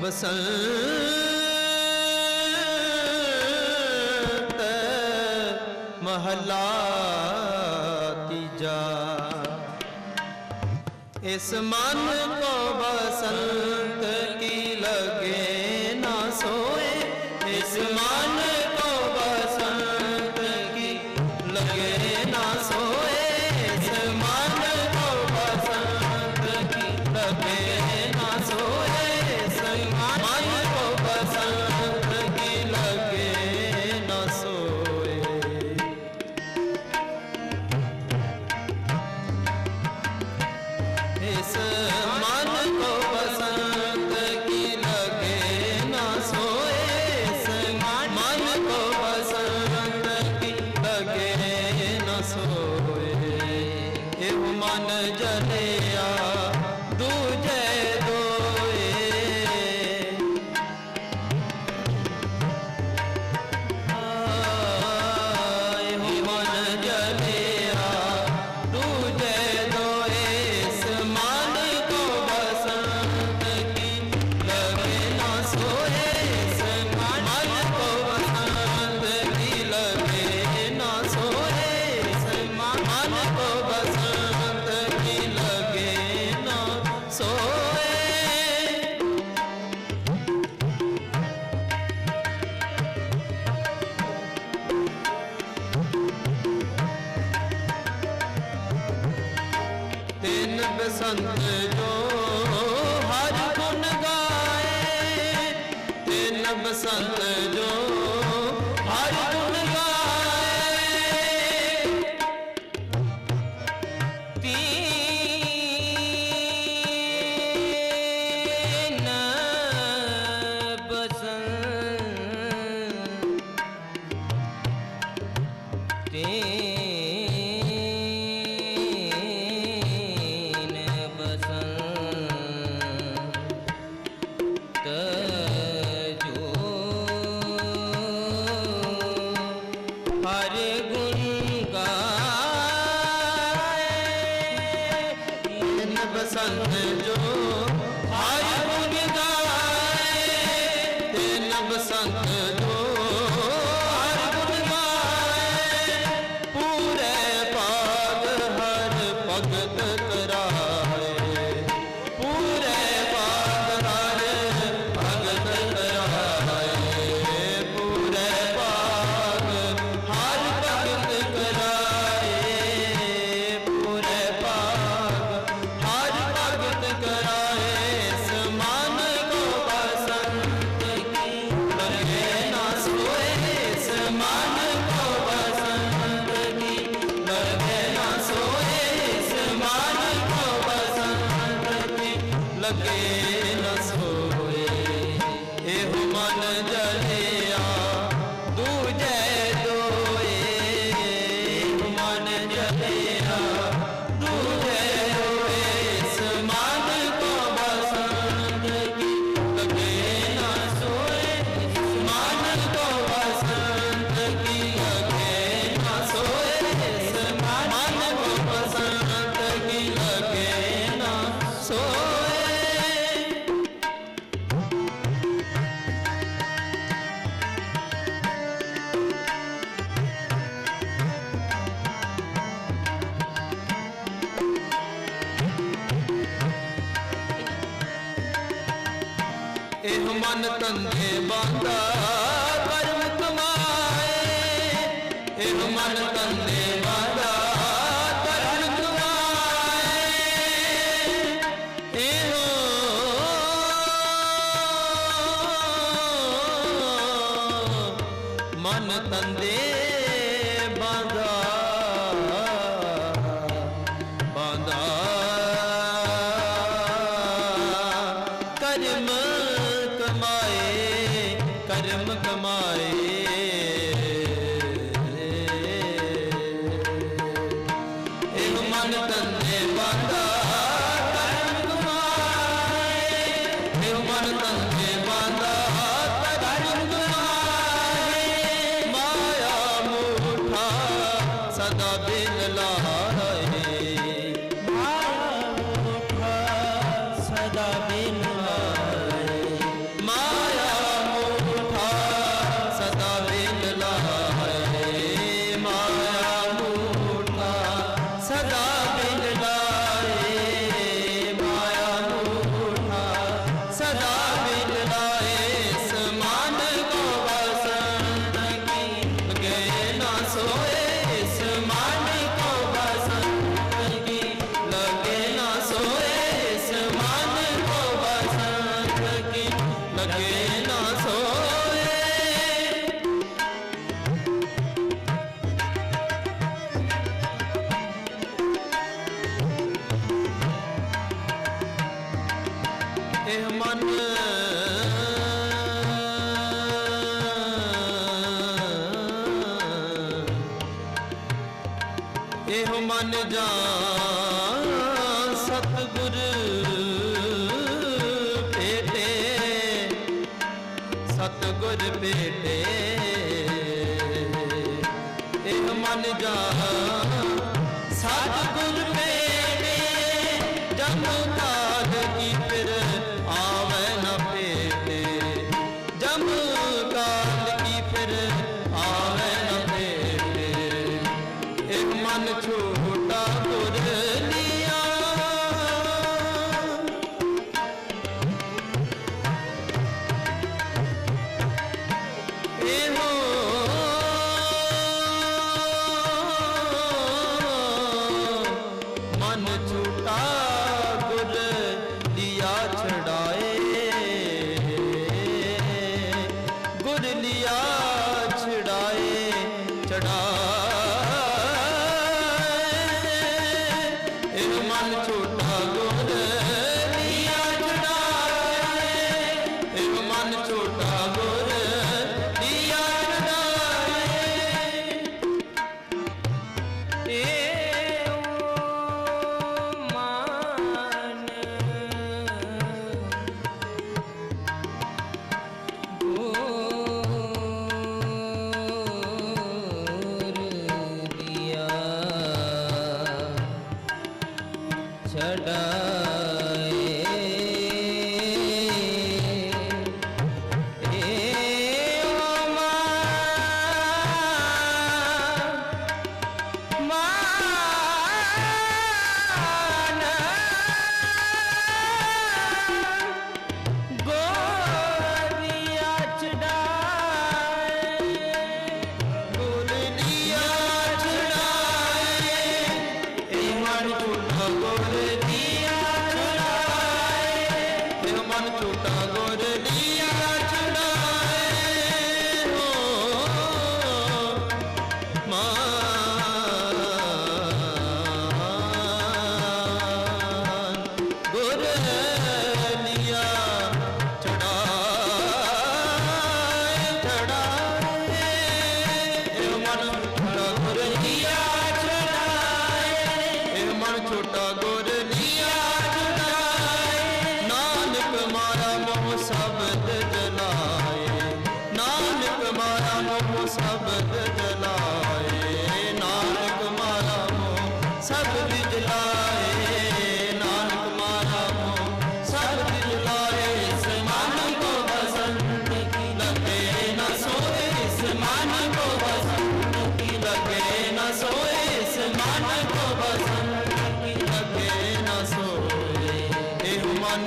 बसंत महला तीजा। इस मन को बसंत की लगे ना सोए, इस मन को बसंत की लगे ना सोए, इस मन को बसंत की लगे ना सोए, इस मन को बसंत की लगे ना सोए। इस मन को बसंत की लगे ना सोए, इस मन को बसंत की लगे ना सोए। एह मन जलिया दूजे दोए, एह मन जलिया दूजे दोए, इस मन को बसंत की लगे ना सोए, इस मन को बसंत की लगे ना सोए, इस मन को बसंत की लगे ना सोए। तीन बसंत जो हर गुण गाए, तीन बसंत जो हर गुण गाए, तीन बसंत, तीन बसंत जो हर गुण गाए, तीन बसंत जो हर गुण गाए, तीन बसंत जो हर गुण गाए, पूरे पाग हर भगत कराए, पूरे पाग हर भगत कराए, पूरे पाग हर भगत कराए, पूरे पाग हर भगत कराए। इस मन को बसंत की लगे ना सोए, इस मन को बसंत की लगे ना सोए, इस मन को बसंत की लगे ना सोए। एह मन जलिया दूजे दोए, एह मन जलिया दूजे दोए, इस मन को बसंत की लगे ना सोए, इस मन को बसंत की लगे ना सोए, इस मन को बसंत की लगे ना सोए। एह मन तंदे बांधा कर्म कमाए, एह मन तंदे बांधा कर्म कमाए, एहो मन तंदे बांधा बांधा कर्म कमाए, कर्म कमाए, एह मन तंदे बांधा कर्म कमाए, एह मन तंदे बांधा कर्म कमाए, माया मूठा सदा बिन लाए, माया मूठा सदा बिन लाए, जागे ना सोए। एह मन एह मन जान सतगुर भेटे, सतगुर भेटे। एह मन जान सतगुर भेटे, जब काल की फिर आवे न भेटे, जब काल की फिर आवे न भेटे। एक मन छोटा गुर लिया, एहो मन छोटा गुर लिया छड़ाए, गुर लिया छड़ाए मन छोटा गुर लिया छड़ाए, मन छोटा गुर लिया छड़ाए। मान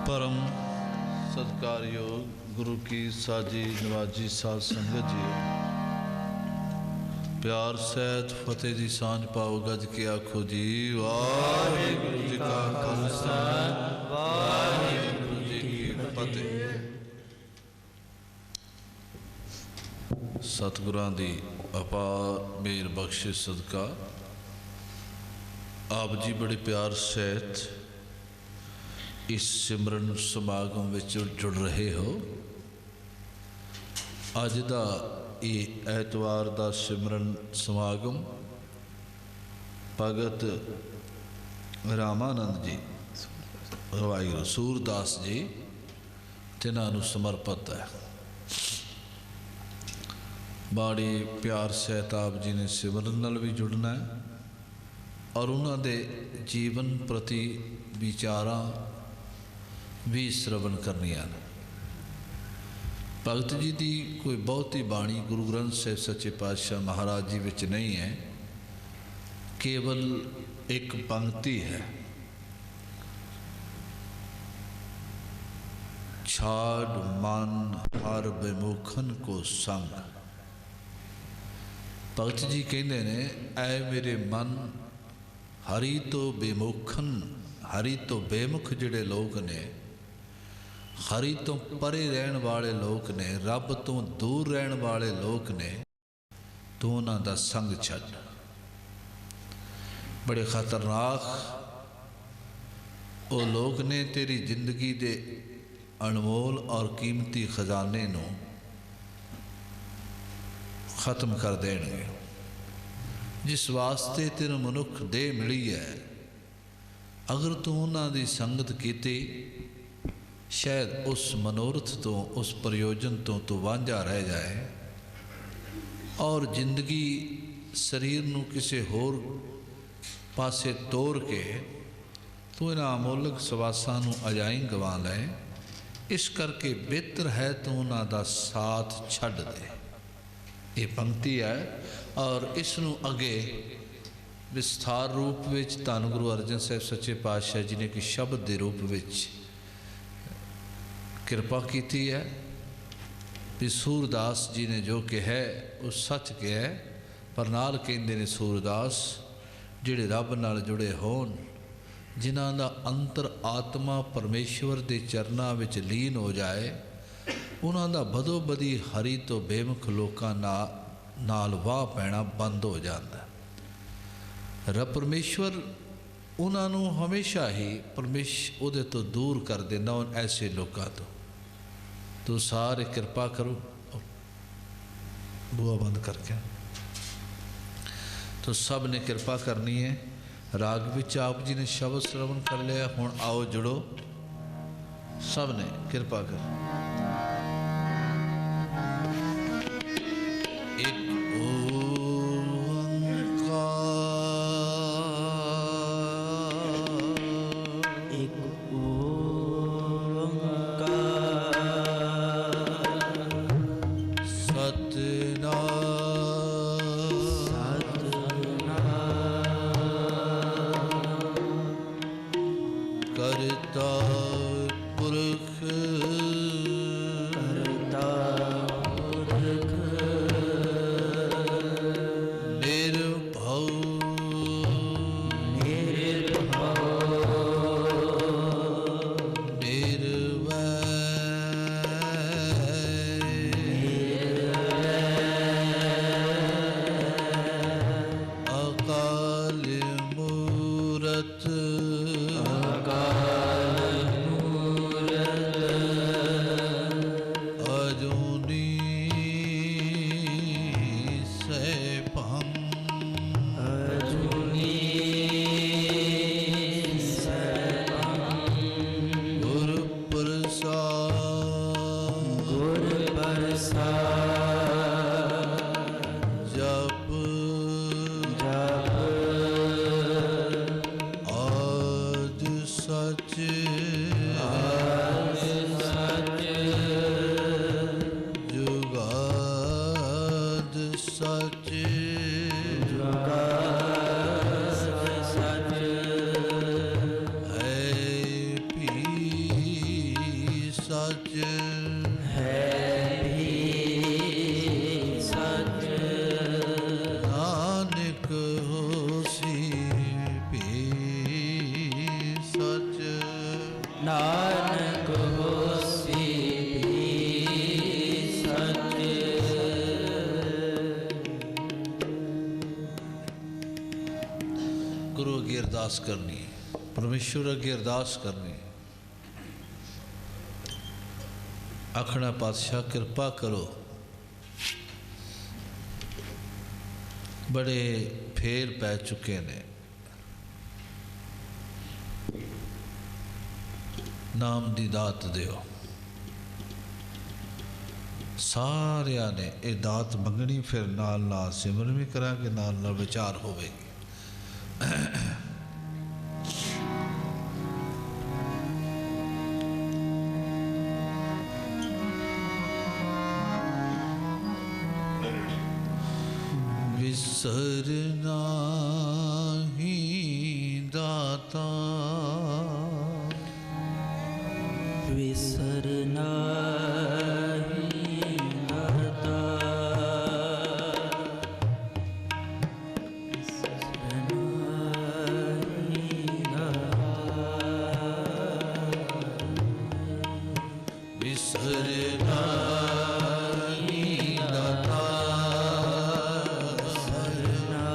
परम सत्कारयोग गुरु की साजी नवाजी साध संगत जी, प्यार सहित फतेह दी सांझ पाओ गज के आखो जी वाहिगुरु जी का खालसा वाहिगुरु जी की फतेह। सतगुरां दी अपार मेहर बख्शिश सदका आप जी बड़े प्यार सहित इस सिमरन समागम में जुड़ रहे हो। अज का ये ऐतवार का सिमरन समागम भगत रामानंद जी वाहिगुरू सूरदास जी तिन्हां नूं समर्पित है। बड़े प्यार सहित आप जी ने सिमरन नाल भी जुड़ना है और उन्होंने जीवन प्रति विचारां भी श्रवण करनियां ने। भगत जी की कोई बहुती बाणी गुरु ग्रंथ साहिब सच्चे पातशाह महाराज जी विच नहीं है, केवल एक पंक्ति है, छाड़ मन हर बेमुखन को संग। भगत जी कहते ने, ऐ मेरे मन हरि तो बेमुखन, हरि तो बेमुख जिहड़े लोग ने, हरि तो परे रहन वाले लोग ने, रब तो दूर रहन वाले लोग ने, तू उन्हां दा संग छड्ड। बड़े खतरनाक वो लोग ने, तेरी जिंदगी दे अनमोल और कीमती खजाने नूं खत्म कर देंगे। जिस वास्ते तेरे मनुख दे मिली है, अगर तू उन्हां दी संगत कीती, शायद उस मनोरथ तो, उस प्रयोजन तो वांझा रह जाए और जिंदगी शरीर नूं किसी होर पासे तोड़ के तू इन्हां अमोलक सवासां नूं अजाई गवा लै। इस करके बेहतर है तू उन्हां दा साथ छड्ड दे। ये पंक्ति है और इसनूं अगे विस्तार रूप विच धन गुरु अर्जन साहिब सच्चे पातशाह जी ने एक शब्द के रूप विच कृपा की है भी सूरदास जी ने जो कहा वो सच कहा। पर नाल कहते ने सूरदास जिहड़े रब नाल जुड़े होन, जिन्हां दा अंतर आत्मा परमेश्वर के चरनां विच लीन हो जाए, उन्हां दा बदो बदी हरि तो बेमुख लोकां नाल वाह पैना बंद हो जाता है। रब परमेश्वर उन्हां नूं हमेशा ही परमेश्वर उहदे तो दूर कर देंदा उन ऐसे लोगों तो सारे कृपा करो, बुआ बंद करके तो सब ने कृपा करनी है। राग विच आप जी ने शब्द श्रवण कर लिया, हुण आओ जुड़ो, सब ने कृपा कर। एक अरदास करनी है, परमेश्वर अगे अरदास करनी है, आखना पातशाह कृपा करो। बड़े फेर पै चुके ने, नाम दी दात दियो, ਸਾਰਿਆਂ ਨੇ ਇਹ ਦਾਤ ਮੰਗਣੀ, ਫਿਰ ਨਾਲ ਨਾਲ ਸਿਮਰਨ ਵੀ ਕਰਾਂਗੇ, ਨਾਲ ਨਾਲ ਵਿਚਾਰ ਹੋਵੇਗੀ। ਵਿਸਰਨਾ ਹੀ ਦਾਤਾ, ਵਿਸਰਨਾ ਹੀ ਦਾਤਾ, ਵਿਸਰਨਾ ਹੀ ਦਾਤਾ, ਵਿਸਰਨਾ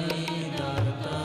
ਹੀ ਦਾਤਾ,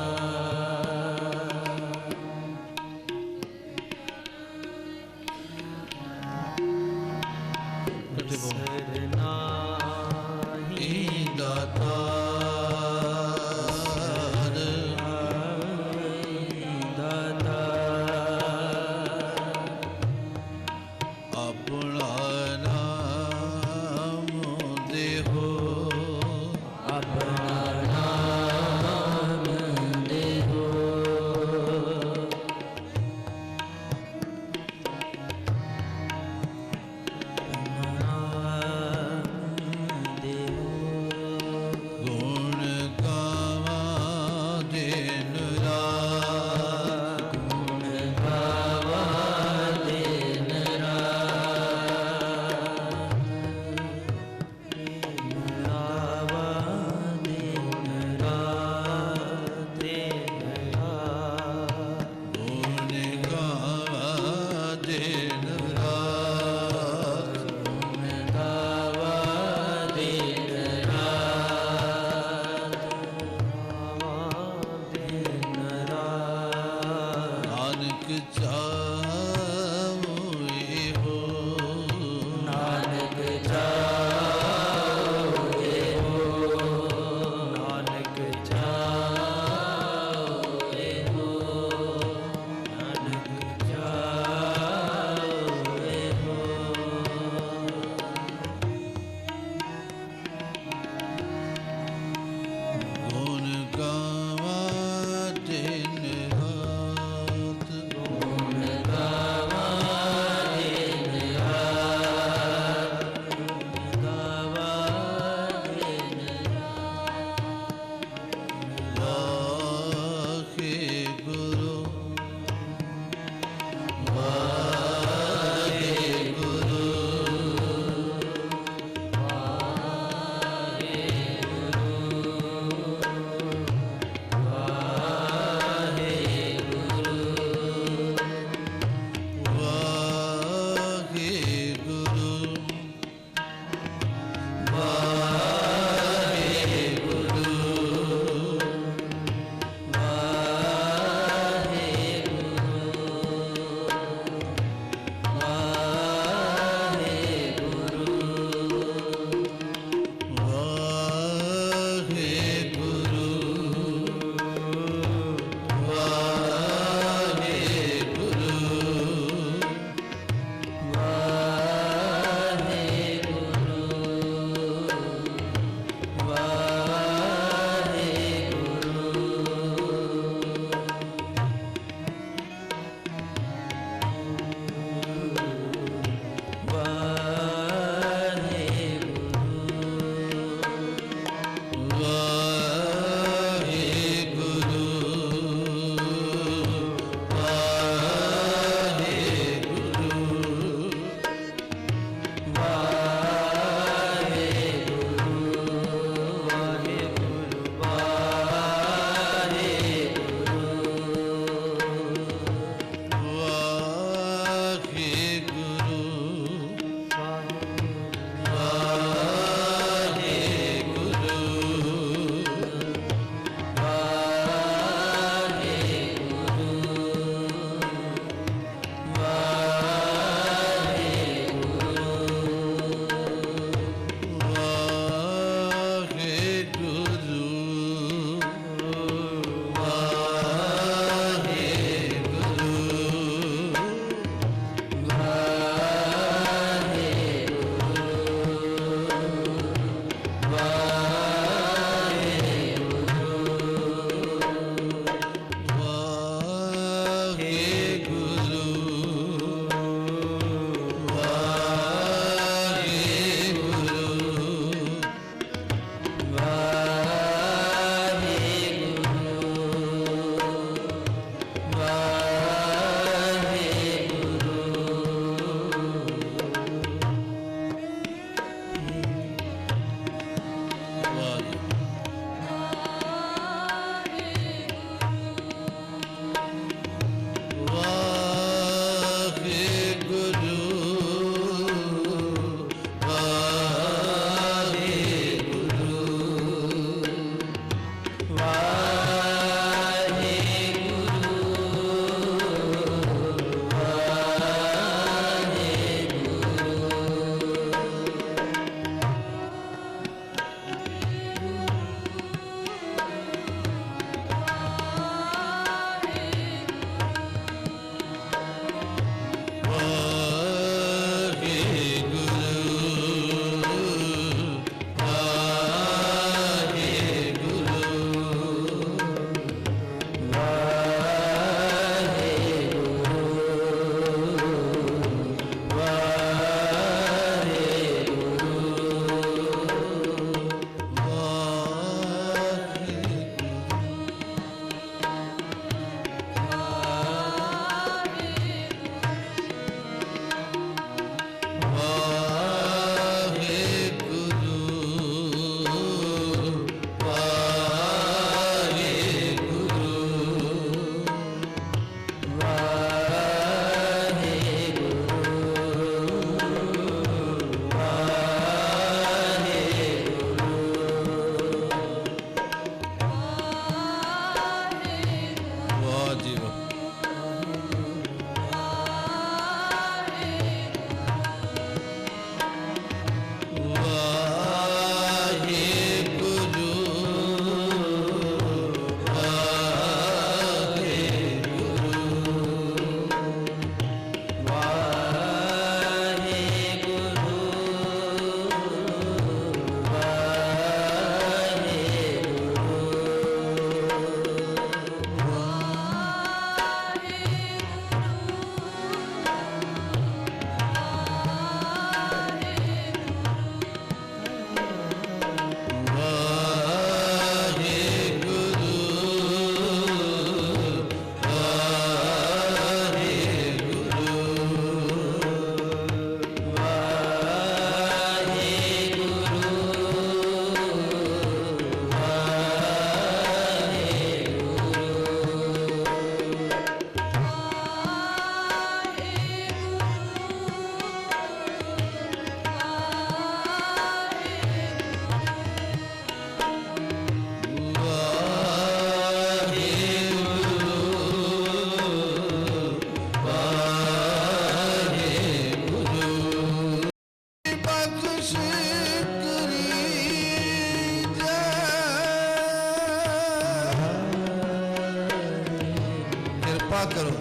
करो।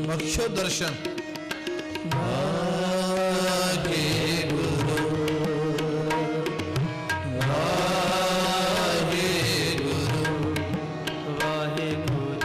बख्शो दर्शन। वाहे गुरु वाहे गुरु ਵਾਹਿ ਗੁਰੂ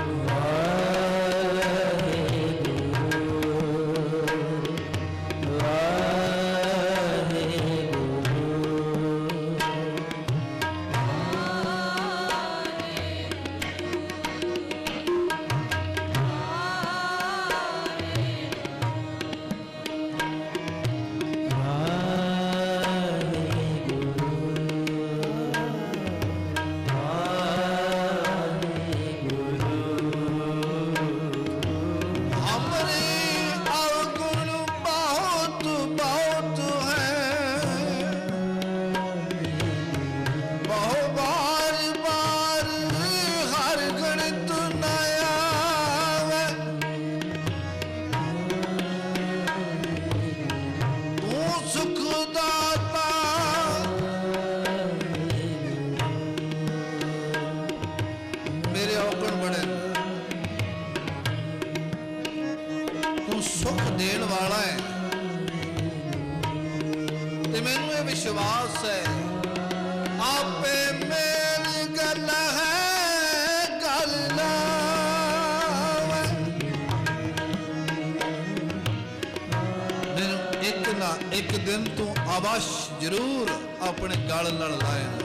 हमरे अवगुण बहुत बहुत हैं, बहु बार बार हर गणित न आवे। तू सुख दाता मेरे अवगुण बड़े, तू सुख देण वाला है। ते मैनू ये विश्वास है आपे मेल गल है गल लावे। मैनू एक ना एक दिन तू अवश्य जरूर अपने गल नाल लाएगा।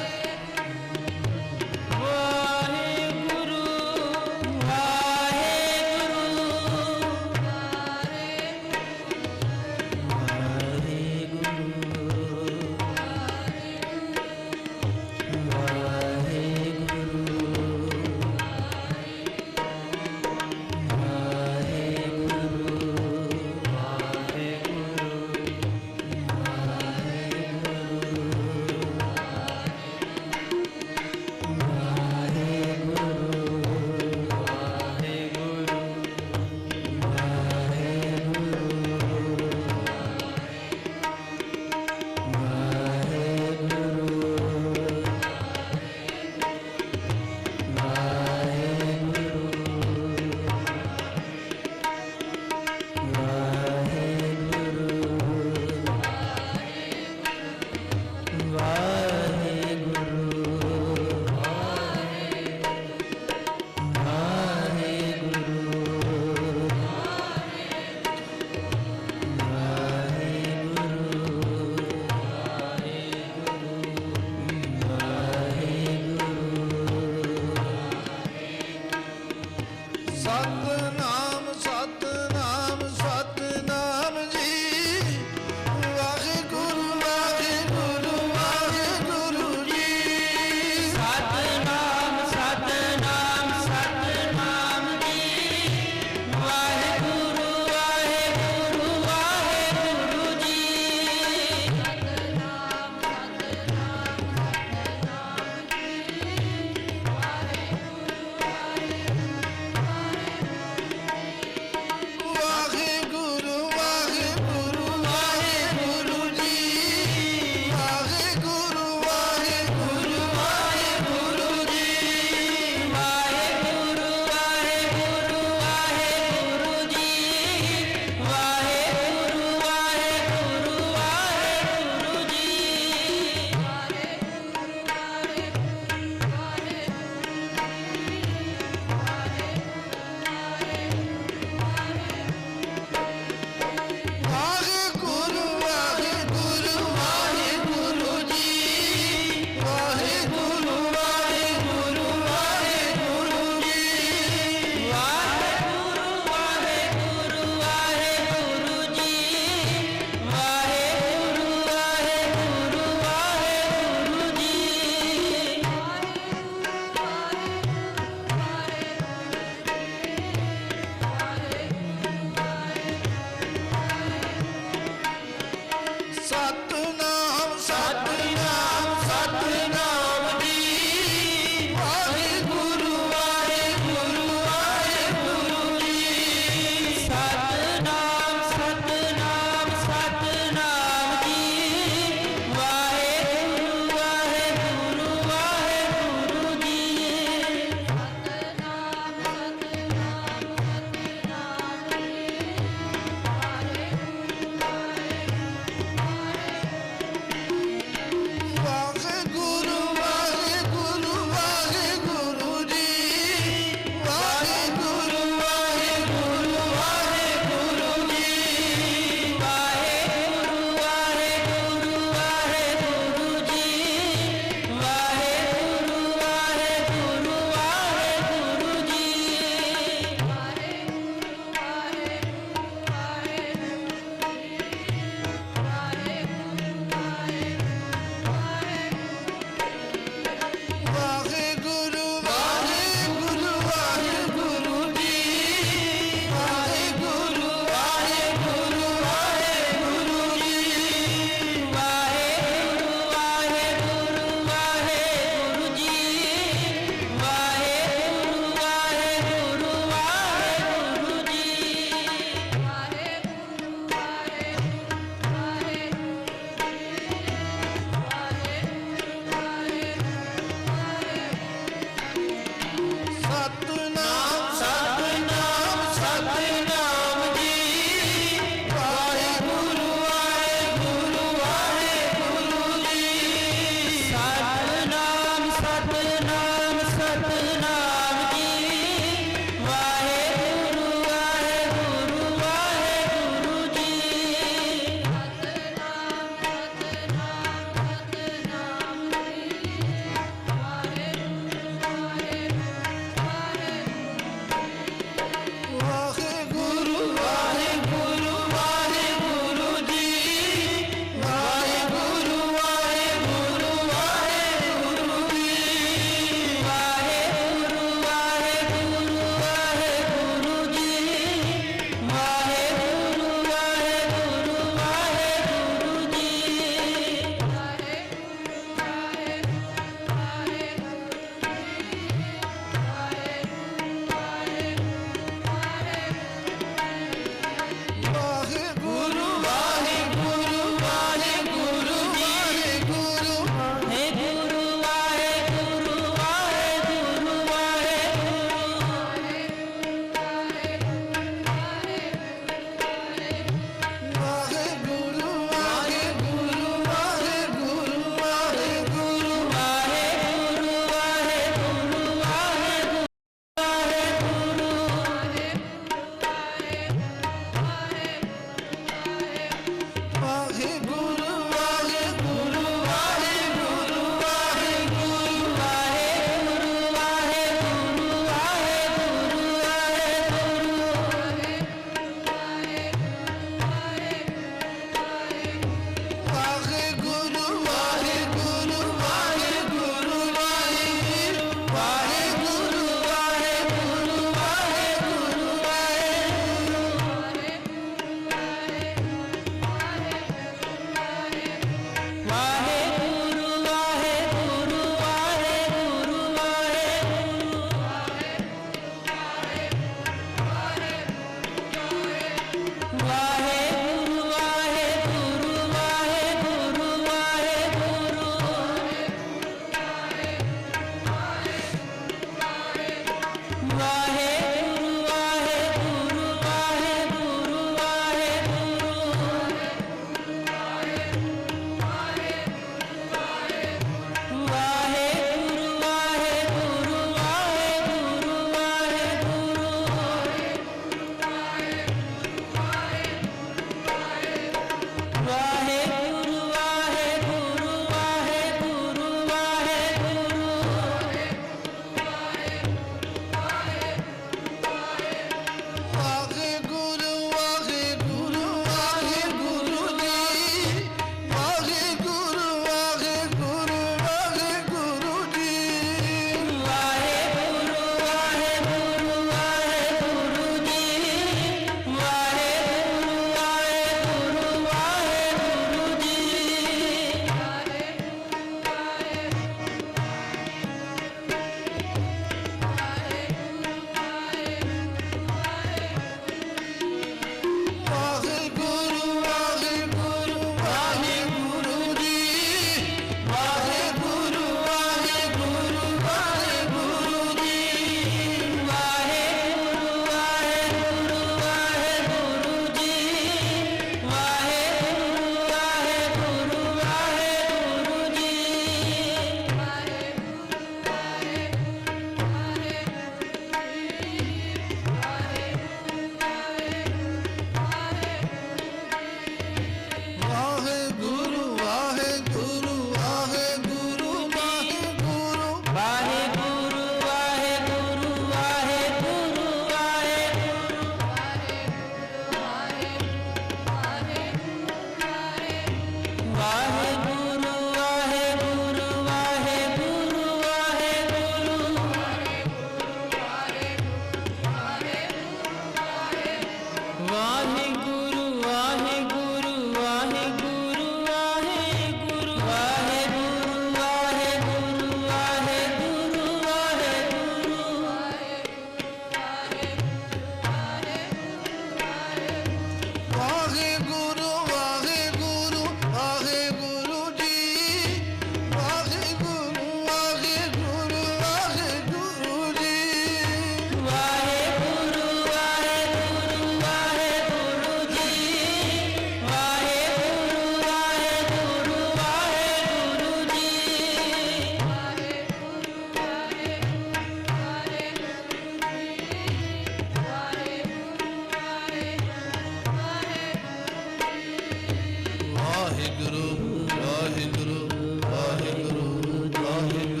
ਵਾਹਿਗੁਰੂ ਵਾਹਿਗੁਰੂ ਵਾਹਿਗੁਰੂ ਵਾਹਿਗੁਰੂ ਵਾਹਿਗੁਰੂ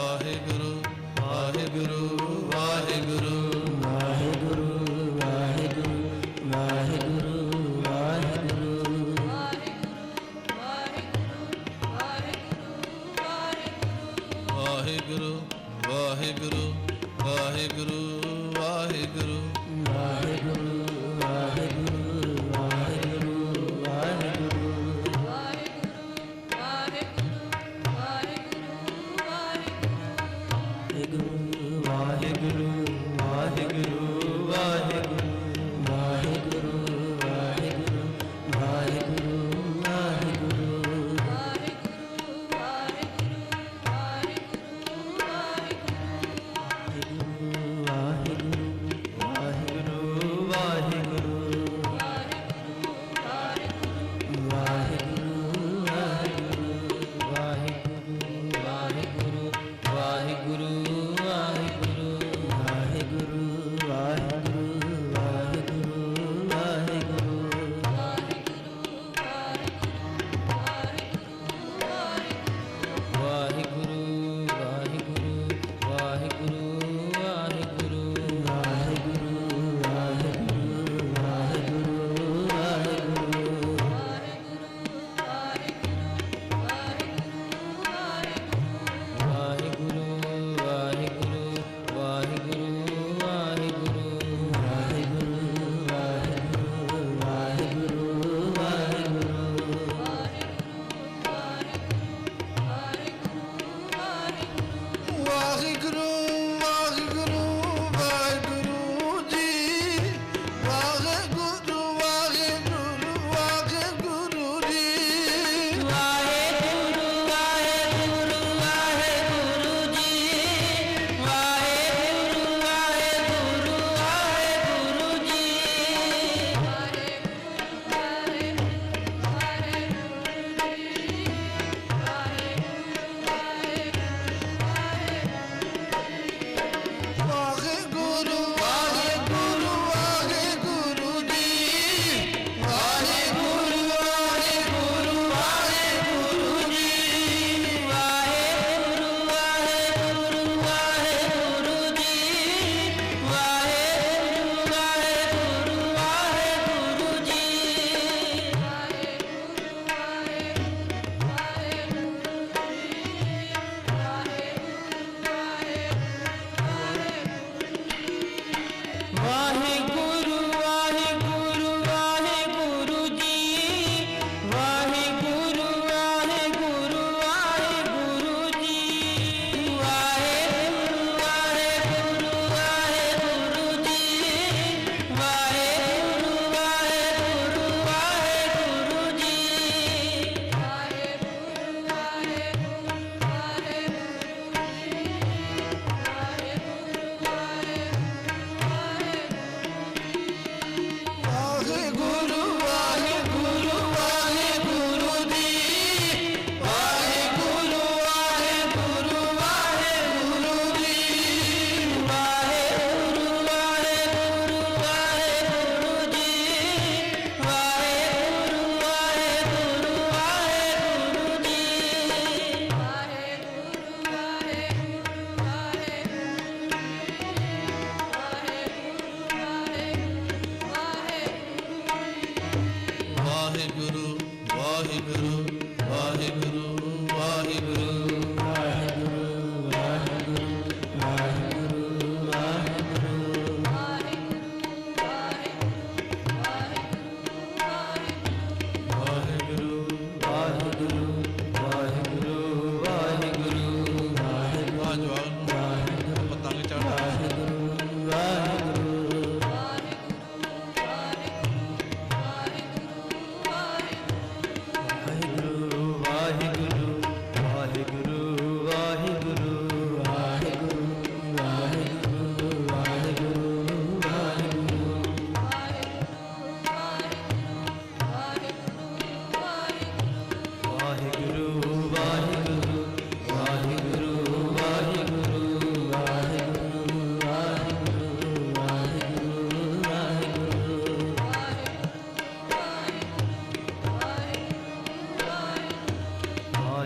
ਵਾਹਿਗੁਰੂ ਵਾਹਿਗੁਰੂ ਵਾਹਿਗੁਰੂ ਵਾਹਿਗੁਰੂ ਵਾਹਿਗੁਰੂ ਵਾਹਿਗੁਰੂ ਵਾਹਿਗੁਰੂ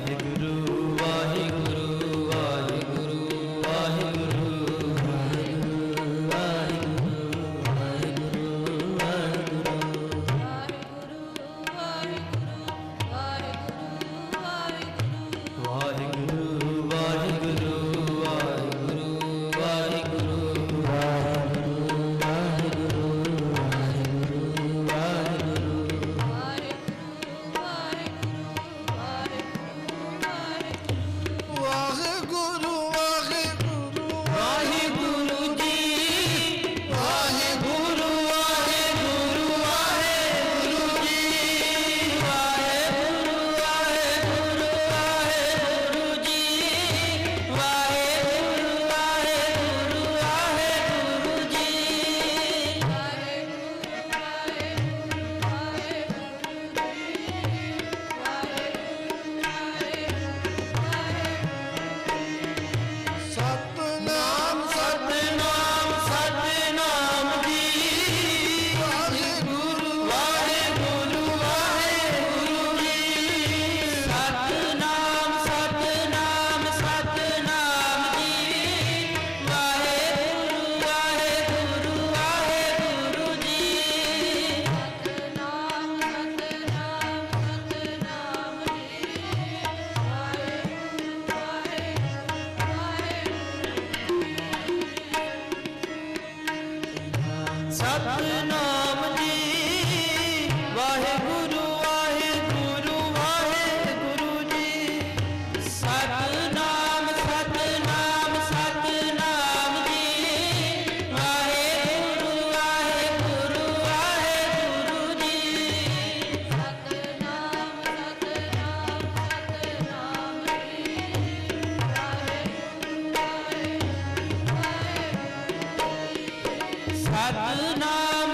ਵਾਹਿਗੁਰੂ ਵਾਹਿਗੁਰੂ ਵਾਹਿਗੁਰੂ ਵਾਹਿਗੁਰੂ ਵਾਹਿਗੁਰੂ ਵਾਹਿਗੁਰੂ ਵਾਹਿਗੁਰੂ ਵਾਹਿਗੁਰੂ ਵਾਹਿਗੁਰੂ ਵਾਹਿਗੁਰੂ ਜੀ ਵਾਹਿਗੁਰੂ ਵਾਹਿਗੁਰੂ ਵਾਹਿਗੁਰੂ ਜੀ ਵਾਹਿਗੁਰੂ ਵਾਹਿਗੁਰੂ ਵਾਹਿਗੁਰੂ ਜੀ ਵਾਹਿਗੁਰੂ ਵਾਹਿਗੁਰੂ ਵਾਹਿਗੁਰੂ ਜੀ ਸਤਨਾਮ ਸਤਨਾਮ ਸਤਨਾਮ ਜੀ ਵਾਹਿਗੁਰੂ ਵਾਹਿਗੁਰੂ ਵਾਹਿਗੁਰੂ ਜੀ ਸਤਨਾਮ ਸਤਨਾਮ ਸਤਨਾਮ ਜੀ ਵਾਹਿਗੁਰੂ ਵਾਹਿਗੁਰੂ ਵਾਹਿਗੁਰੂ ਜੀ ਸਤਨਾਮ ਜੀ ਵਾਹਿਗੁਰੂ ਵਾਹਿਗੁਰੂ ਵਾਹਿਗੁਰੂ ਜੀ ਸਤਨਾਮ ਸਤਨਾਮ ਸਤਨਾਮ ਜੀ ਵਾਹਿਗੁਰੂ ਵਾਹਿਗੁਰੂ ਵਾਹਿਗੁਰੂ ਜੀ ਸਤਨਾਮ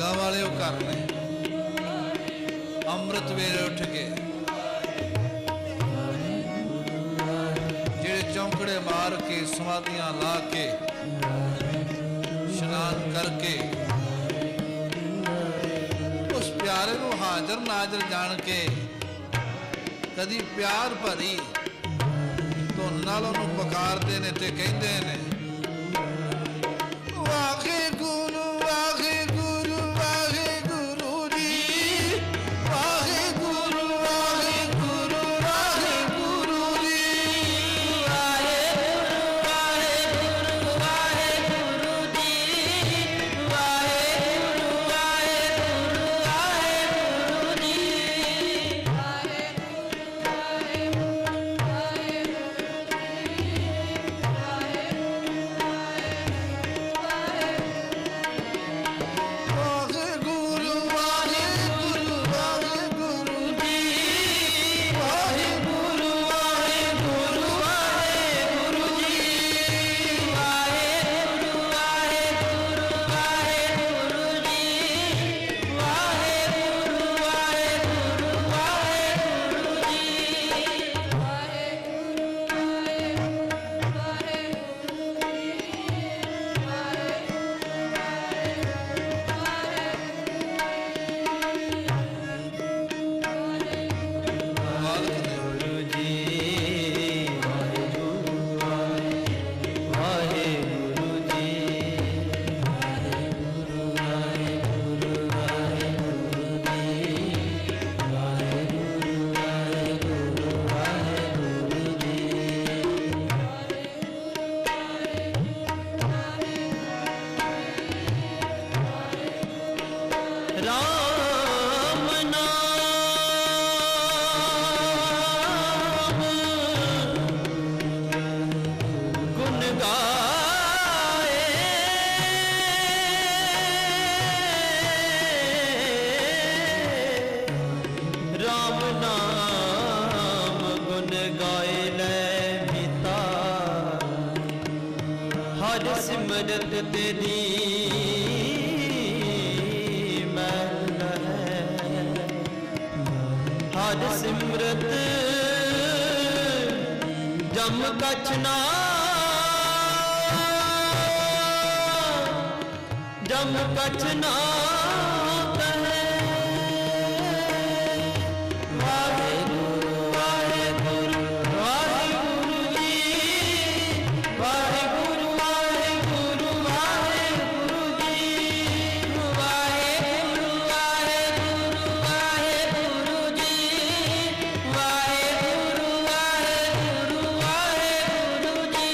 ਭਾਗਾ ਵਾਲੇ ਉਹ ਘਰ ਨੇ। ਅੰਮ੍ਰਿਤ ਵੇਲੇ ਉੱਠ ਕੇ ਜਿਹੜੇ ਚੌਂਕੜੇ ਮਾਰ ਕੇ ਸਮਾਧੀਆਂ ਲਾ ਕੇ ਇਸ਼ਨਾਨ ਕਰਕੇ ਉਸ ਪਿਆਰੇ ਨੂੰ ਹਾਜ਼ਰ ਨਾਜ਼ਰ ਜਾਣ ਕੇ ਕਦੀ ਪਿਆਰ ਭਰੀ ਧੁਨ ਨਾਲ ਉਹਨੂੰ ਪੁਕਾਰਦੇ ਨੇ ਤੇ ਕਹਿੰਦੇ ਨੇ ਵਾਹਿਗੁਰੂ ਵਾਹਿਗੁਰੂ ਵਾਹਿਗੁਰੂ ਜੀ, ਵਾਹਿਗੁਰੂ ਵਾਹਿਗੁਰੂ ਵਾਹਿਗੁਰੂ ਜੀ, ਵਾਹਿਗੁਰੂ ਵਾਹਿਗੁਰੂ ਵਾਹਿਗੁਰੂ ਜੀ, ਵਾਹਿਗੁਰੂ ਵਾਹਿਗੁਰੂ ਵਾਹਿਗੁਰੂ ਜੀ, ਵਾਹਿਗੁਰੂ ਵਾਹਿਗੁਰੂ ਵਾਹਿਗੁਰੂ ਜੀ, ਵਾਹਿਗੁਰੂ ਵਾਹਿਗੁਰੂ ਵਾਹਿਗੁਰੂ ਜੀ, ਵਾਹਿਗੁਰੂ ਵਾਹਿਗੁਰੂ ਵਾਹਿਗੁਰੂ ਜੀ, ਵਾਹਿਗੁਰੂ ਵਾਹਿਗੁਰੂ ਵਾਹਿਗੁਰੂ ਜੀ। ਮਾਲਕ ਨੇ ਗੁਰੂ ਜੀ ਵਾਹਿਗੁਰੂ ਵਾਹਿਗੁਰੂ ਜੀ, ਵਾਹਿਗੁਰੂ ਵਾਹਿਗੁਰੂ ਵਾਹਿਗੁਰੂ ਜੀ, ਵਾਹਿਗੁਰੂ ਵਾਹਿਗੁਰੂ ਵਾਹਿਗੁਰੂ ਜੀ। ਰਾਮ ਨਾਮ ਗੁਣ ਗਾਏ, ਰਾਮ ਨਾਮ ਗੁਣ ਗਾਏ ਲੈ ਮੀਤਾ, ਹਰ ਸਿਮਰਤ ਤੇਰੀ ਮੈਲ ਹੈ, ਹਰ ਸਿਮਰਤ ਜਮ ਕਛ ਨਾ, ਜਮ ਕਛ ਨਾ ਕਹੈ। ਵਾਹਿਗੁਰੂ ਵਾਹਿਗੁਰੂ ਵਾਹਿਗੁਰੂ ਜੀ, ਵਾਹਿਗੁਰੂ ਵਾਹਿਗੁਰੂ ਵਾਹਿਗੁਰੂ ਜੀ, ਵਾਹਿਗੁਰੂ ਵਾਹਿਗੁਰੂ ਵਾਹਿਗੁਰੂ ਜੀ, ਵਾਹਿਗੁਰੂ ਵਾਹਿਗੁਰੂ ਵਾਹਿਗੁਰੂ ਜੀ।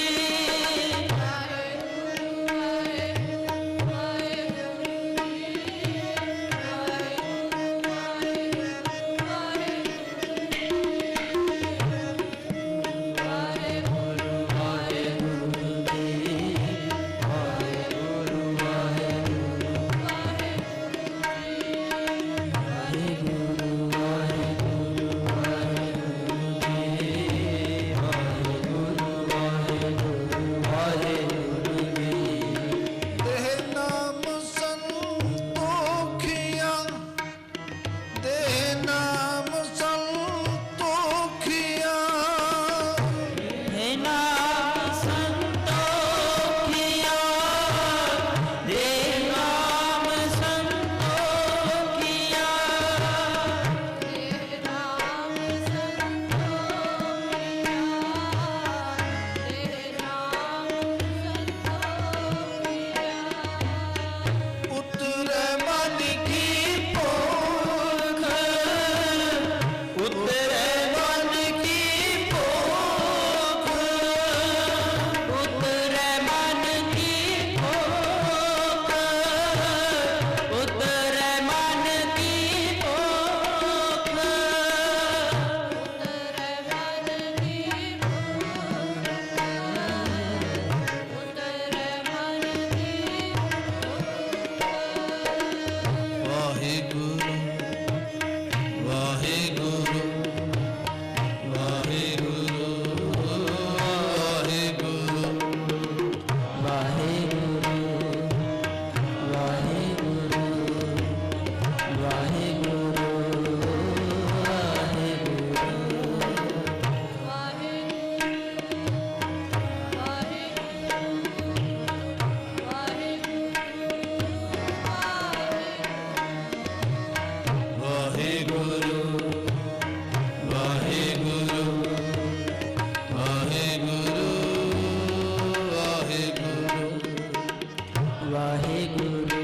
ਵਾਹਿਗੁਰੂ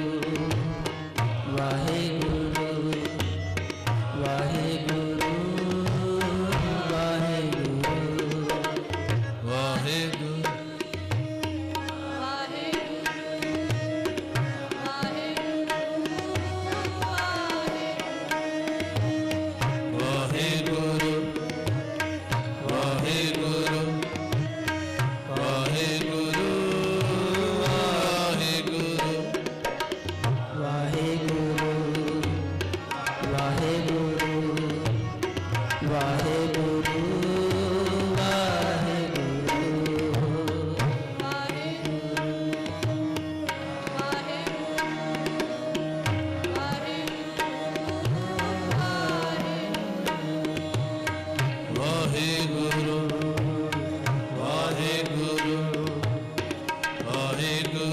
ਵਾਹਿਗੁਰੂ ਵਾਹਿਗੁਰੂ ਵਾਹਿਗੁਰੂ ਵਾਹਿਗੁਰੂ ਵਾਹਿਗੁਰੂ ਵਾਹਿਗੁਰੂ ਵਾਹਿਗੁਰੂ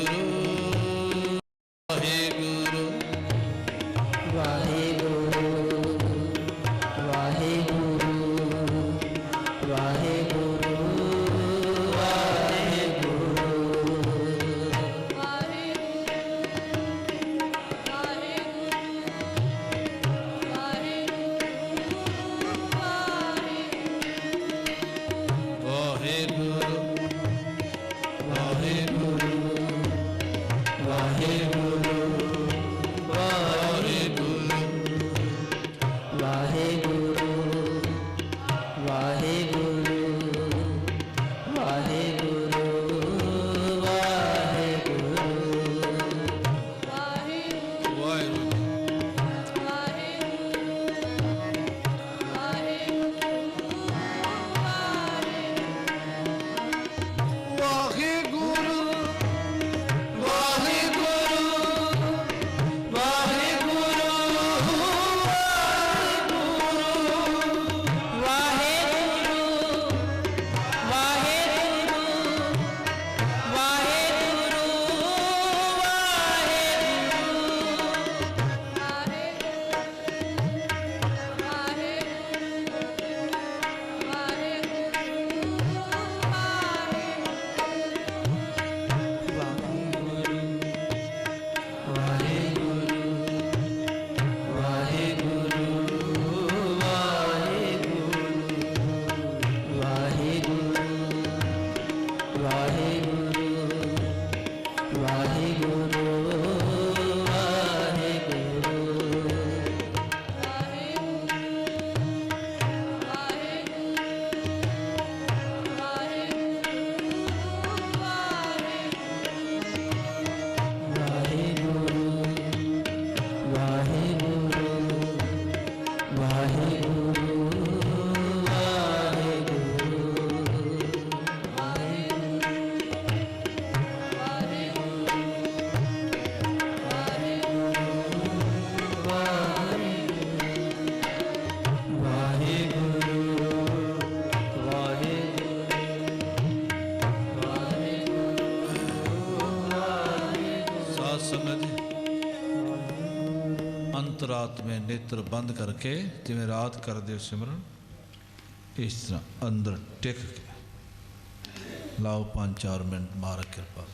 अंतरात्मे नेत्र बंद करके जिवें रात करदे हो सिमरन इस तरह अंदर टिक के लाओ 5-4 मिनट मारा कृपा।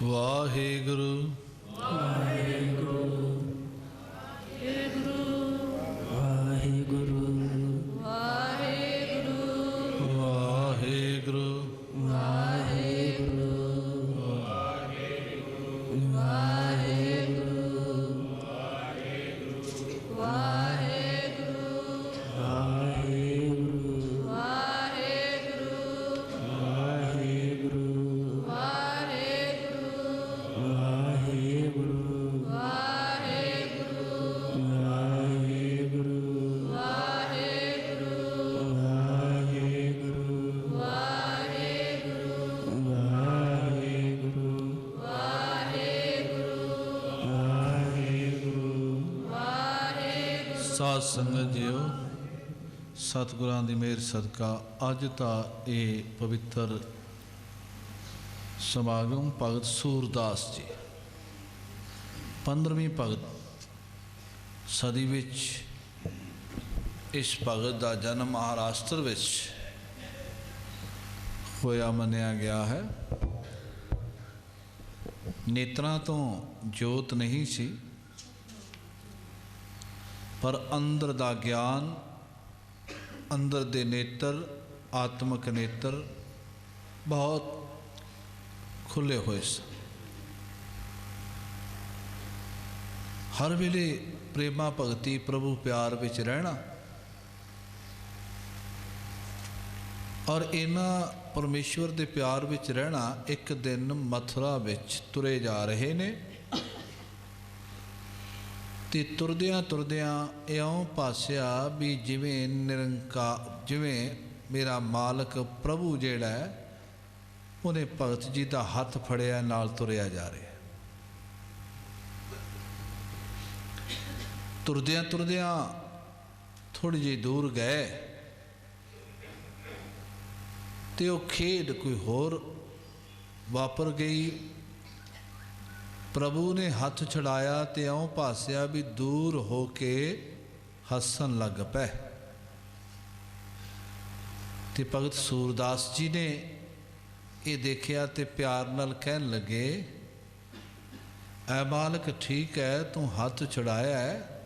ਵਾਹਿਗੁਰੂ ਵਾਹਿਗੁਰੂ ਵਾਹਿਗੁਰੂ ਵਾਹਿਗੁਰੂ ਸਾਧ ਸੰਗਤ ਜੀਓ, ਸਤਿਗੁਰਾਂ ਦੀ ਮਿਹਰ ਸਦਕਾ ਅੱਜ ਦਾ ਇਹ ਪਵਿੱਤਰ ਸਮਾਗਮ ਭਗਤ ਸੂਰਦਾਸ ਜੀ 15ਵੀਂ ਭਗਤ ਸਦੀ ਵਿੱਚ ਇਸ ਭਗਤ ਦਾ ਜਨਮ ਮਹਾਰਾਸ਼ਟਰ ਵਿੱਚ ਹੋਇਆ ਮੰਨਿਆ ਗਿਆ ਹੈ। ਨੇਤਰਾਂ ਤੋਂ ਜੋਤ ਨਹੀਂ ਸੀ, ਪਰ ਅੰਦਰ ਦਾ ਗਿਆਨ, ਅੰਦਰ ਦੇ ਨੇਤਰ, ਆਤਮਿਕ ਨੇਤਰ ਬਹੁਤ ਖੁੱਲੇ ਹੋਏ ਸਨ। ਹਰ ਵੇਲੇ ਪ੍ਰੇਮਾ ਭਗਤੀ ਪ੍ਰਭੂ ਪਿਆਰ ਵਿੱਚ ਰਹਿਣਾ ਔਰ ਇਹਨਾਂ ਪਰਮੇਸ਼ਵਰ ਦੇ ਪਿਆਰ ਵਿੱਚ ਰਹਿਣਾ। ਇੱਕ ਦਿਨ ਮਥੁਰਾ ਵਿੱਚ ਤੁਰੇ ਜਾ ਰਹੇ ਨੇ ਤੇ ਤੁਰਦਿਆਂ ਤੁਰਦਿਆਂ ਇਉਂ ਭਾਸਿਆ ਵੀ ਜਿਵੇਂ ਜਿਵੇਂ ਮੇਰਾ ਮਾਲਕ ਪ੍ਰਭੂ ਜਿਹੜਾ ਹੈ ਉਹਨੇ ਭਗਤ ਜੀ ਦਾ ਹੱਥ ਫੜਿਆ, ਨਾਲ ਤੁਰਿਆ ਜਾ ਰਿਹਾ। ਤੁਰਦਿਆਂ ਤੁਰਦਿਆਂ ਥੋੜ੍ਹੀ ਜਿਹੀ ਦੂਰ ਗਏ ਤੇ ਉਹ ਖੇਡ ਕੋਈ ਹੋਰ ਵਾਪਰ ਗਈ। ਪ੍ਰਭੂ ਨੇ ਹੱਥ ਛੁਡਾਇਆ ਤੇ ਇਉਂ ਭਾਸਿਆ ਵੀ ਦੂਰ ਹੋ ਕੇ ਹੱਸਣ ਲੱਗ ਪਏ। ਤੇ ਭਗਤ ਸੂਰਦਾਸ ਜੀ ਨੇ ਇਹ ਦੇਖਿਆ ਤੇ ਪਿਆਰ ਨਾਲ ਕਹਿਣ ਲੱਗੇ, ਐ ਮਾਲਕ ਠੀਕ ਹੈ, ਤੂੰ ਹੱਥ ਛੁਡਾਇਆ ਹੈ,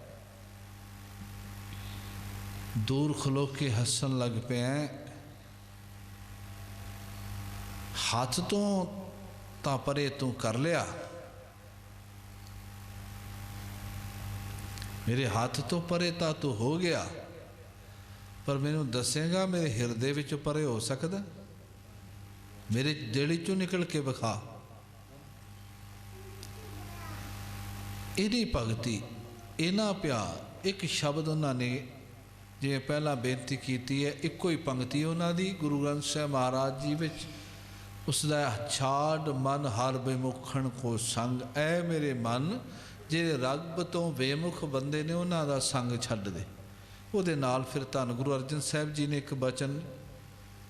ਦੂਰ ਖਲੋ ਕੇ ਹੱਸਣ ਲੱਗ ਪਿਆ। ਹੱਥ ਤੋਂ ਤਾਂ ਪਰੇ ਤੂੰ ਕਰ ਲਿਆ, ਮੇਰੇ ਹੱਥ ਤੋਂ ਪਰੇ ਤਾਂ ਤੂੰ ਹੋ ਗਿਆ, ਪਰ ਮੈਨੂੰ ਦੱਸੇਗਾ ਮੇਰੇ ਹਿਰਦੇ ਵਿੱਚ ਪਰੇ ਹੋ ਸਕਦਾ? ਮੇਰੇ ਦਿਲ ਚੋਂ ਨਿਕਲ ਕੇ ਵਿਖਾ। ਇਹਦੀ ਭਗਤੀ, ਇਹਨਾਂ ਪਿਆਰ। ਇੱਕ ਸ਼ਬਦ ਉਹਨਾਂ ਨੇ ਜਿਵੇਂ ਪਹਿਲਾਂ ਬੇਨਤੀ ਕੀਤੀ ਹੈ, ਇੱਕੋ ਹੀ ਪੰਕਤੀ ਉਹਨਾਂ ਦੀ ਗੁਰੂ ਗ੍ਰੰਥ ਸਾਹਿਬ ਮਹਾਰਾਜ ਜੀ ਵਿੱਚ, ਉਸਦਾ ਛਾੜ ਮਨ ਹਰ ਬੇਮੁਖਣ ਕੋ ਸੰਗ। ਐ ਮੇਰੇ ਮਨ, ਜਿਹੜੇ ਰੱਬ ਤੋਂ ਬੇਮੁਖ ਬੰਦੇ ਨੇ ਉਹਨਾਂ ਦਾ ਸੰਗ ਛੱਡ ਦੇ। ਉਹਦੇ ਨਾਲ ਫਿਰ ਧੰਨ ਗੁਰੂ ਅਰਜਨ ਸਾਹਿਬ ਜੀ ਨੇ ਇੱਕ ਬਚਨ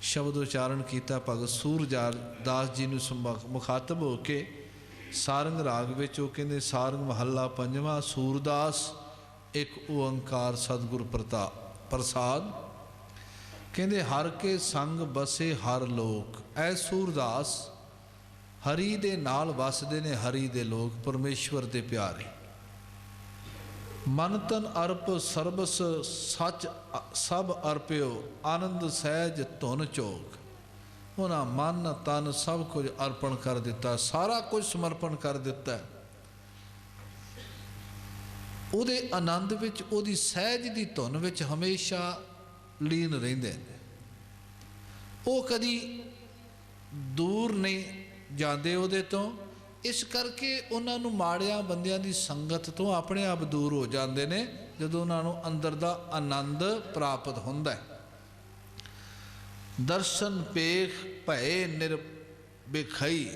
ਸ਼ਬਦ ਉਚਾਰਨ ਕੀਤਾ ਭਗਤ ਸੂਰਦਾਸ ਜੀ ਨੂੰ ਮੁਖਾਤਬ ਹੋ ਕੇ ਸਾਰੰਗ ਰਾਗ ਵਿੱਚ। ਉਹ ਕਹਿੰਦੇ, ਸਾਰੰਗ ਮਹੱਲਾ ਪੰਜਵਾਂ, ਸੂਰਦਾਸ ਇੱਕ ਓੰਕਾਰ ਸਤਿਗੁਰ ਪ੍ਰਸਾਦ। ਕਹਿੰਦੇ, ਹਰ ਕੇ ਸੰਗ ਬਸੇ ਹਰ ਲੋਕ। ਐ ਸੂਰਦਾਸ, ਹਰੀ ਦੇ ਨਾਲ ਵਸਦੇ ਨੇ ਹਰੀ ਦੇ ਲੋਕ, ਪਰਮੇਸ਼ਵਰ ਦੇ ਪਿਆਰੇ। ਮਨ ਤਨ ਅਰਪ ਸਰਬਸ ਸੱਚ ਸਭ ਅਰਪਿਓ, ਆਨੰਦ ਸਹਿਜ ਧੁਨ ਚੋਕ। ਉਹਨਾਂ ਮਨ ਤਨ ਸਭ ਕੁਝ ਅਰਪਣ ਕਰ ਦਿੱਤਾ, ਸਾਰਾ ਕੁਝ ਸਮਰਪਣ ਕਰ ਦਿੱਤਾ। ਉਹਦੇ ਆਨੰਦ ਵਿੱਚ, ਉਹਦੀ ਸਹਿਜ ਦੀ ਧੁਨ ਵਿੱਚ ਹਮੇਸ਼ਾ ਲੀਨ ਰਹਿੰਦੇ ਨੇ। ਉਹ ਕਦੀ ਦੂਰ ਨਹੀਂ ਜਾਂਦੇ ਉਹਦੇ ਤੋਂ। ਇਸ ਕਰਕੇ ਉਹਨਾਂ ਨੂੰ ਮਾੜਿਆਂ ਬੰਦਿਆਂ ਦੀ ਸੰਗਤ ਤੋਂ ਆਪਣੇ ਆਪ ਦੂਰ ਹੋ ਜਾਂਦੇ ਨੇ, ਜਦੋਂ ਉਹਨਾਂ ਨੂੰ ਅੰਦਰ ਦਾ ਆਨੰਦ ਪ੍ਰਾਪਤ ਹੁੰਦਾ ਹੈ। ਦਰਸ਼ਨ ਪੇਖ ਭਏ ਨਿਰਬਿਖਈ।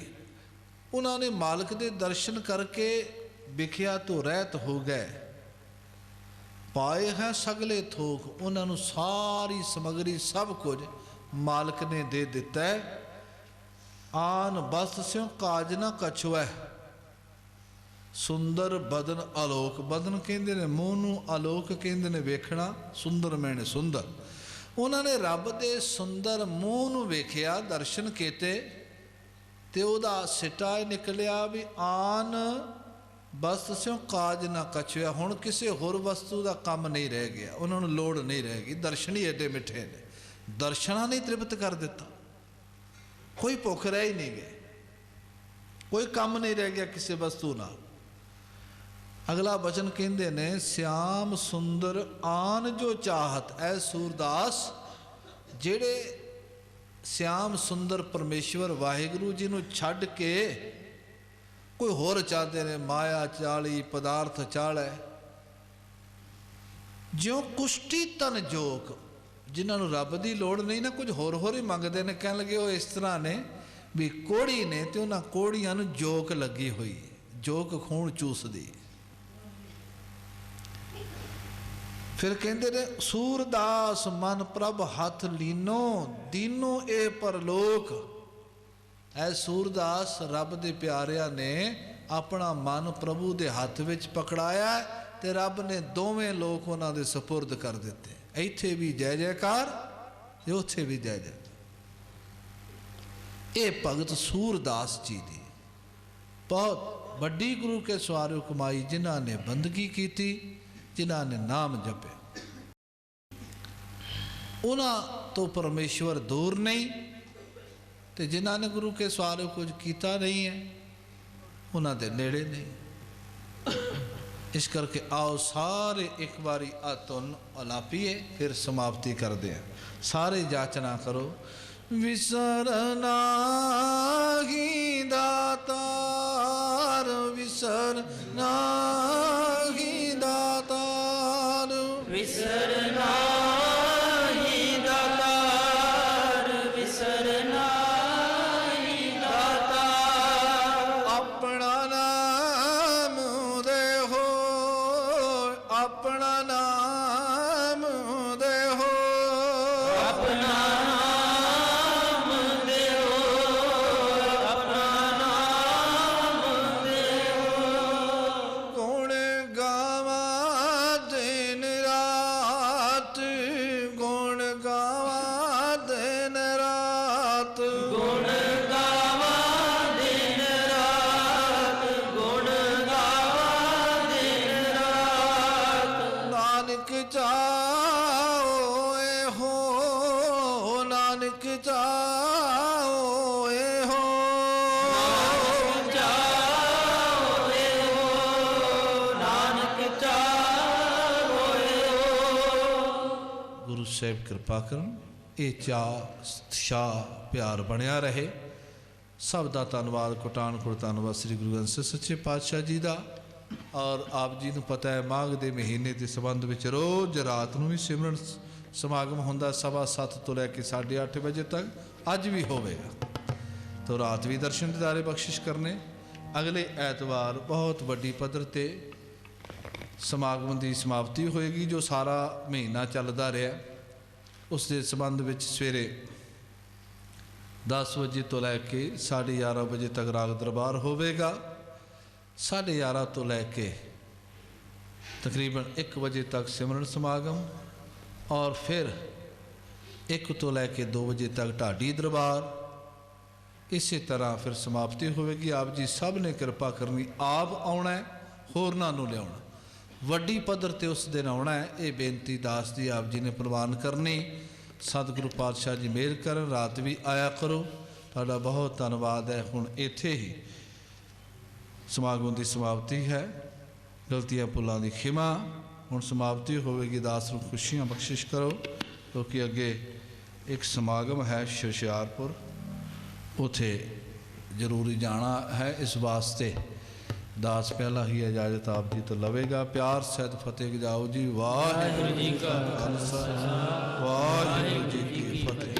ਉਹਨਾਂ ਨੇ ਮਾਲਕ ਦੇ ਦਰਸ਼ਨ ਕਰਕੇ ਵਿਖਿਆ ਤੋਂ ਰਹਿਤ ਹੋ ਗਏ। ਪਾਏ ਹੈ ਸਗਲੇ ਥੋਕ। ਉਹਨਾਂ ਨੂੰ ਸਾਰੀ ਸਮਗਰੀ ਸਭ ਕੁਝ ਮਾਲਕ ਨੇ ਦੇ ਦਿੱਤਾ ਹੈ। ਆਨ ਬਸਤ ਸਿਉ ਕਾਜ ਨਾ ਕਛੁਐ। ਸੁੰਦਰ ਬਦਨ ਆਲੋਕ। ਬਦਨ ਕਹਿੰਦੇ ਨੇ ਮੂੰਹ ਨੂੰ, ਆਲੋਕ ਕਹਿੰਦੇ ਨੇ ਵੇਖਣਾ। ਸੁੰਦਰ ਮੈਨੇ ਸੁੰਦਰ। ਉਹਨਾਂ ਨੇ ਰੱਬ ਦੇ ਸੁੰਦਰ ਮੂੰਹ ਨੂੰ ਵੇਖਿਆ, ਦਰਸ਼ਨ ਕੀਤੇ ਤੇ ਉਹਦਾ ਸਿੱਟਾ ਇਹ ਨਿਕਲਿਆ ਵੀ ਆਨ ਵਸਤ ਸਿਓ ਕਾਜ ਨਾ ਕਛਿਆ। ਹੁਣ ਕਿਸੇ ਹੋਰ ਵਸਤੂ ਦਾ ਕੰਮ ਨਹੀਂ ਰਹਿ ਗਿਆ, ਉਹਨਾਂ ਨੂੰ ਲੋੜ ਨਹੀਂ ਰਹਿ ਗਈ। ਦਰਸ਼ਨ ਹੀ ਐਡੇ ਮਿੱਠੇ ਨੇ, ਦਰਸ਼ਨਾਂ ਨੇ ਤ੍ਰਿਪਤ ਕਰ ਦਿੱਤਾ। ਕੋਈ ਭੁੱਖ ਰਹਿ ਹੀ ਨਹੀਂ ਗਈ, ਕੋਈ ਕੰਮ ਨਹੀਂ ਰਹਿ ਗਿਆ ਕਿਸੇ ਵਸਤੂ ਨਾਲ। ਅਗਲਾ ਬਚਨ ਕਹਿੰਦੇ ਨੇ, ਸਿਆਮ ਸੁੰਦਰ ਆਨ ਜੋ ਚਾਹਤ। ਐ ਸੂਰਦਾਸ, ਜਿਹੜੇ ਸਿਆਮ ਸੁੰਦਰ ਪਰਮੇਸ਼ਵਰ ਵਾਹਿਗੁਰੂ ਜੀ ਨੂੰ ਛੱਡ ਕੇ ਕੋਈ ਹੋਰ ਚਾਹਦੇ ਨੇ, ਮਾਇਆ ਚਾਲੀ, ਪਦਾਰਥ ਚਾਲੇ, ਜਿਉਂ ਕੁਸ਼ਟੀ ਤਨ ਜੋਕ, ਜਿਨ੍ਹਾਂ ਨੂੰ ਰੱਬ ਦੀ ਲੋੜ ਨਹੀਂ ਨਾ, ਕੁਝ ਹੋਰ ਹੀ ਮੰਗਦੇ ਨੇ। ਕਹਿਣ ਲੱਗੇ ਉਹ ਇਸ ਤਰ੍ਹਾਂ ਨੇ ਵੀ ਕੋੜੀ ਨੇ ਤੇ ਉਹਨਾਂ ਕੋੜੀਆਂ ਨੂੰ ਜੋਕ ਲੱਗੀ ਹੋਈ, ਜੋਕ ਖੂਨ ਚੂਸਦੀ। ਫਿਰ ਕਹਿੰਦੇ ਨੇ, ਸੂਰਦਾਸ ਮਨ ਪ੍ਰਭ ਹੱਥ ਲੀਨੋ, ਦੀਨੋ ਇਹ ਪਰਲੋਕ। ਐ ਸੂਰਦਾਸ, ਰੱਬ ਦੇ ਪਿਆਰਿਆਂ ਨੇ ਆਪਣਾ ਮਨ ਪ੍ਰਭੂ ਦੇ ਹੱਥ ਵਿੱਚ ਪਕੜਾਇਆ ਤੇ ਰੱਬ ਨੇ ਦੋਵੇਂ ਲੋਕ ਉਹਨਾਂ ਦੇ ਸਪੁਰਦ ਕਰ ਦਿੱਤੇ। ਇੱਥੇ ਵੀ ਜੈ ਜੈਕਾਰ ਤੇ ਉੱਥੇ ਵੀ ਜੈ ਜੈਕਾਰ। ਇਹ ਭਗਤ ਸੂਰਦਾਸ ਜੀ ਦੀ ਬਹੁਤ ਵੱਡੀ ਗੁਰੂ ਕੇ ਸਵਾਰਿਓ ਕਮਾਈ, ਜਿਨ੍ਹਾਂ ਨੇ ਬੰਦਗੀ ਕੀਤੀ, ਜਿਨ੍ਹਾਂ ਨੇ ਨਾਮ ਜਪਿਆ। ਉਹਨਾਂ ਤੋਂ ਪਰਮੇਸ਼ਵਰ ਦੂਰ ਨਹੀਂ, ਤੇ ਜਿਨ੍ਹਾਂ ਨੇ ਗੁਰੂ ਕੇ ਸਵਾਰਿਓ ਕੁਝ ਕੀਤਾ ਨਹੀਂ ਹੈ, ਉਹਨਾਂ ਦੇ ਨੇੜੇ ਨਹੀਂ। ਇਸ ਕਰਕੇ ਆਓ ਸਾਰੇ ਇੱਕ ਵਾਰੀ ਆ ਧੁਨ ਅਲਾਪੀਏ, ਫਿਰ ਸਮਾਪਤੀ ਕਰਦੇ ਹਾਂ। ਸਾਰੇ ਜਾਚਨਾ ਕਰੋ। ਵਿਸਰਨਾ ਹੀ ਦਾਤਾਰ, ਵਿਸਰਨਾ ਹੀ ਦਾਤਾਰ, ਵਿਸਰਨਾ ਹੀ ਦਾਤਾਰ, ਵਿਸਰਨਾ ਹੀ ਦਾਤਾਰ। ਆਪਣਾ ਨਾਮ ਦੇਹੋ, ਆਪਣਾ ਨਾਮ ਦੇਹੋ, ਆਪਣਾ ਨਾਮ ਦੇਹੋ, ਆਪਣਾ ਨਾਮ ਦੇਹੋ। ਗੁਣ ਗਾਵਾਂ ਦਿਨ ਰਾਤ, ਗੁਣ ਗਾਵਾਂ ਦਿਨ ਰਾਤ, ਗੁਣ ਗਾਵਾਂ ਦਿਨ ਰਾਤ, ਗੁਣ ਗਾਵਾਂ ਦਿਨ ਰਾਤ। ਨਾਨਕ ਚਾਓ ਇਹੋ, ਨਾਨਕ ਚਾਓ ਇਹੋ, ਚਾਹੋ ਇਹੋ, ਨਾਨਕ ਚਾਹੋ ਇਹੋ। ਗੁਰੂ ਸਾਹਿਬ ਕਿਰਪਾ ਕਰਨ, ਇਹ ਚਾਅ ਸ਼ਾਹ ਪਿਆਰ ਬਣਿਆ ਰਹੇ। ਸਭ ਦਾ ਧੰਨਵਾਦ, ਕੋਟਾਨ ਧੰਨਵਾਦ ਸ੍ਰੀ ਗੁਰੂ ਗ੍ਰੰਥ ਸਾਹਿਬ ਸੱਚੇ ਪਾਤਸ਼ਾਹ ਜੀ ਦਾ। ਔਰ ਆਪ ਜੀ ਨੂੰ ਪਤਾ ਹੈ, ਮਾਘ ਦੇ ਮਹੀਨੇ ਦੇ ਸੰਬੰਧ ਵਿੱਚ ਰੋਜ਼ ਰਾਤ ਨੂੰ ਵੀ ਸਿਮਰਨ ਸਮਾਗਮ ਹੁੰਦਾ, 7:15 ਤੋਂ ਲੈ ਕੇ 8:30 ਵਜੇ ਤੱਕ। ਅੱਜ ਵੀ ਹੋਵੇਗਾ, ਤਾਂ ਰਾਤ ਵੀ ਦਰਸ਼ਨ ਦਿਦਾਰੇ ਬਖਸ਼ਿਸ਼ ਕਰਨੇ। ਅਗਲੇ ਐਤਵਾਰ ਬਹੁਤ ਵੱਡੀ ਪੱਧਰ ਤੇ ਸਮਾਗਮ ਦੀ ਸਮਾਪਤੀ ਹੋਏਗੀ, ਜੋ ਸਾਰਾ ਮਹੀਨਾ ਚੱਲਦਾ ਰਿਹਾ। ਉਸ ਦੇ ਸੰਬੰਧ ਵਿੱਚ ਸਵੇਰੇ 10 ਵਜੇ ਤੋਂ ਲੈ ਕੇ 11:30 ਵਜੇ ਤੱਕ ਰਾਗ ਦਰਬਾਰ ਹੋਵੇਗਾ। 11:30 ਤੋਂ ਲੈ ਕੇ ਤਕਰੀਬਨ 1 ਵਜੇ ਤੱਕ ਸਿਮਰਨ ਸਮਾਗਮ, ਔਰ ਫਿਰ 1 ਤੋਂ ਲੈ ਕੇ 2 ਵਜੇ ਤੱਕ ਢਾਡੀ ਦਰਬਾਰ। ਇਸੇ ਤਰ੍ਹਾਂ ਫਿਰ ਸਮਾਪਤੀ ਹੋਵੇਗੀ। ਆਪ ਜੀ ਸਭ ਨੇ ਕਿਰਪਾ ਕਰਨੀ, ਆਪ ਆਉਣਾ, ਹੋਰਨਾਂ ਨੂੰ ਲਿਆਉਣਾ, ਵੱਡੀ ਪੱਧਰ ਤੇ ਉਸ ਦਿਨ ਆਉਣਾ ਹੈ। ਇਹ ਬੇਨਤੀ ਦਾਸ ਦੀ ਆਪ ਜੀ ਨੇ ਪ੍ਰਵਾਨ ਕਰਨੀ। ਸਤਿਗੁਰੂ ਪਾਤਸ਼ਾਹ ਜੀ ਮਿਹਰ ਕਰਨ, ਰਾਤ ਵੀ ਆਇਆ ਕਰੋ। ਤੁਹਾਡਾ ਬਹੁਤ ਧੰਨਵਾਦ ਹੈ। ਹੁਣ ਇੱਥੇ ਹੀ ਸਮਾਗਮ ਦੀ ਸਮਾਪਤੀ ਹੈ। ਗਲਤੀਆਂ ਭੁੱਲਾਂ ਦੀ ਖਿਮਾ। ਹੁਣ ਸਮਾਪਤੀ ਹੋਵੇਗੀ। ਦਾਸ ਨੂੰ ਖੁਸ਼ੀਆਂ ਬਖਸ਼ਿਸ਼ ਕਰੋ, ਕਿਉਂਕਿ ਅੱਗੇ ਇੱਕ ਸਮਾਗਮ ਹੈ ਹੁਸ਼ਿਆਰਪੁਰ, ਉੱਥੇ ਜ਼ਰੂਰੀ ਜਾਣਾ ਹੈ। ਇਸ ਵਾਸਤੇ ਦਾਸ ਪਹਿਲਾਂ ਹੀ ਇਜਾਜ਼ਤ ਆਪ ਜੀ ਤੋਂ ਲਵੇਗਾ। ਪਿਆਰ ਸਹਿਤ ਫਤਿਹ ਗਜਾਓ ਜੀ। ਵਾਹਿਗੁਰੂ ਜੀ ਕਾ ਖਾਲਸਾ, ਵਾਹਿਗੁਰੂ